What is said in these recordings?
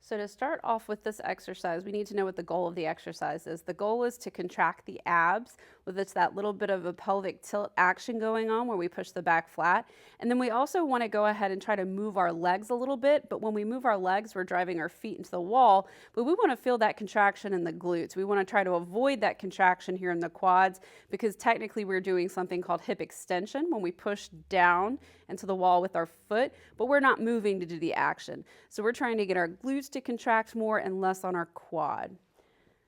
So to start off with this exercise, we need to know what the goal of the exercise is. The goal is to contract the abs with that little bit of a pelvic tilt action going on where we push the back flat. And then we also want to go ahead and try to move our legs a little bit. But when we move our legs, we're driving our feet into the wall, but we want to feel that contraction in the glutes. We want to try to avoid that contraction here in the quads because technically we're doing something called hip extension when we push down into the wall with our foot, but we're not moving to do the action. So we're trying to get our glutes to contract more and less on our quad.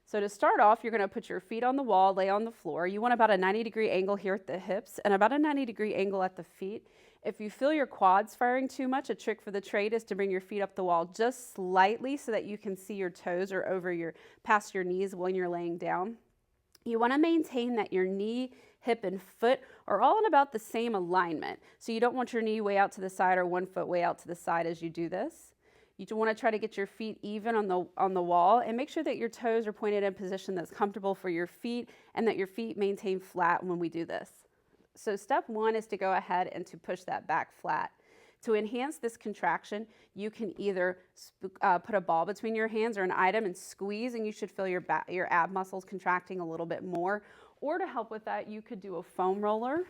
So to start off, you're going to put your feet on the wall, lay on the floor. You want about a 90-degree angle here at the hips and about a 90-degree angle at the feet. If you feel your quads firing too much, a trick for the trade is to bring your feet up the wall just slightly so that you can see your toes or past your knees when you're laying down. You want to maintain that your knee, hip, and foot are all in about the same alignment. So you don't want your knee way out to the side or one foot way out to the side as you do this. You want to try to get your feet even on the wall and make sure that your toes are pointed in a position that's comfortable for your feet and that your feet maintain flat when we do this. So step one is to go ahead and to push that back flat. To enhance this contraction, you can either put a ball between your hands or an item and squeeze, and you should feel your ab muscles contracting a little bit more. Or to help with that, you could do a foam roller,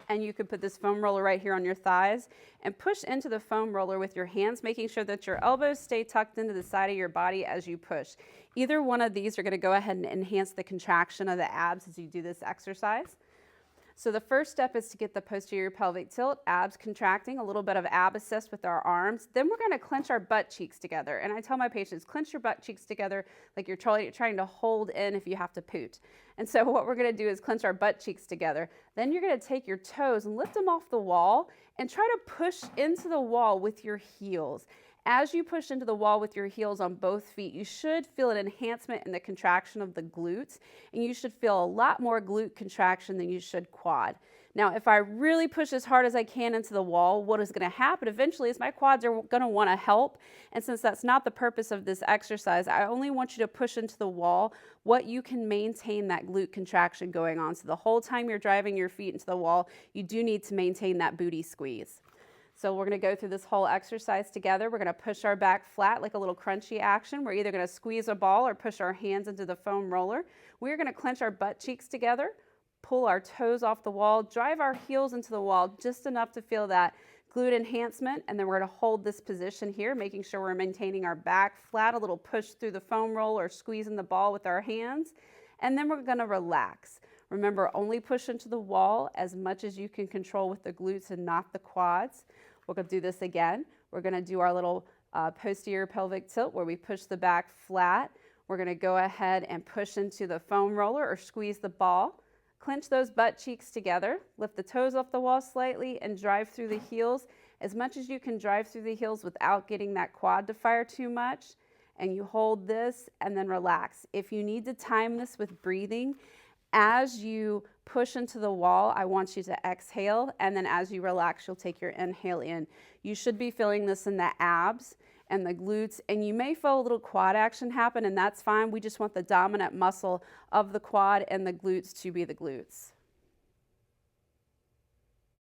and you could put this foam roller right here on your thighs and push into the foam roller with your hands, making sure that your elbows stay tucked into the side of your body as you push. Either one of these are going to go ahead and enhance the contraction of the abs as you do this exercise. So the first step is to get the posterior pelvic tilt, abs contracting, a little bit of ab assist with our arms. Then we're going to clench our butt cheeks together. And I tell my patients, clench your butt cheeks together like you're trying to hold in if you have to poot. And so what we're going to do is clench our butt cheeks together. Then you're going to take your toes and lift them off the wall and try to push into the wall with your heels. As you push into the wall with your heels on both feet, you should feel an enhancement in the contraction of the glutes, and you should feel a lot more glute contraction than you should quad. Now, if I really push as hard as I can into the wall, what is going to happen eventually is my quads are going to want to help, and since that's not the purpose of this exercise, I only want you to push into the wall what you can maintain that glute contraction going on. So the whole time you're driving your feet into the wall, you do need to maintain that booty squeeze. So we're going to go through this whole exercise together. We're going to push our back flat like a little crunchy action. We're either going to squeeze a ball or push our hands into the foam roller. We're going to clench our butt cheeks together, pull our toes off the wall, drive our heels into the wall just enough to feel that glute enhancement, and then we're going to hold this position here, making sure we're maintaining our back flat, a little push through the foam roll or squeezing the ball with our hands, and then we're going to relax. Remember, only push into the wall as much as you can control with the glutes and not the quads. We're going to do this again. We're going to do our little posterior pelvic tilt where we push the back flat. We're going to go ahead and push into the foam roller or squeeze the ball. Clench those butt cheeks together. Lift the toes off the wall slightly and drive through the heels as much as you can drive through the heels without getting that quad to fire too much. And you hold this and then relax. If you need to time this with breathing, as you push into the wall, I want you to exhale, and then as you relax, you'll take your inhale in. You should be feeling this in the abs and the glutes, and you may feel a little quad action happen, and that's fine. We just want the dominant muscle of the quad and the glutes to be the glutes.